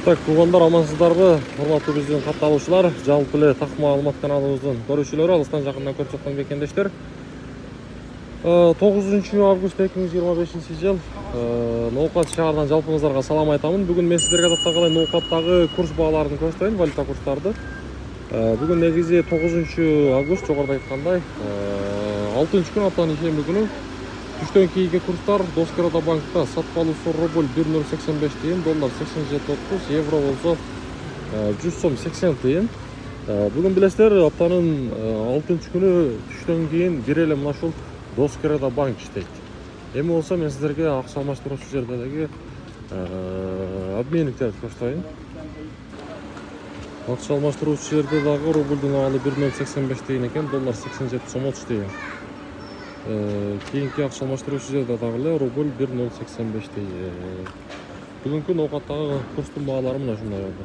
Так, туугандар, амансыздарбы? Урматтуу биздин катталуучулар, жалпы эле так маалымат каналыбыздын көрүүчүлөрү, алыстан жакындан көрүп жаткан бекендештер. 9 август 2025 жыл Ноокат шаарынан жалпыңыздарга салам айтамын. Бүгүн мен сиздерге адаттагы Ноокаттагы курс бааларын көрсөтөйүн, валюта курстарды. Бүгүн негизи 9 август, жогоруда айткандай, 6-күн аптанын ишемби күнү. Түштөн кийинки курстар Доскорода банкта сатпалуусу рубль 1.085 тыйын, доллар 87.30, евро болсо 100 сом 80 тыйын. Бүгүн билесиздер, аптанын 6-күнү түштөн кийин бир эле мына ушул Доскорода банк иштейт. Эми болсо мен сиздерге акча алмаштыруучу жердеги обменниктерди көрсөтөйүн. Акча алмаштыруучу жерде дагы рубльдун абалы 1.085 тыйын экен, доллар 87 сом 30 тыйын. Кийинки акча алмаштыруучу жерде дагы эле рубль 1.085 тыйын. Бүгүнкү Ноокаттагы курстун баалары мына ушундай болду.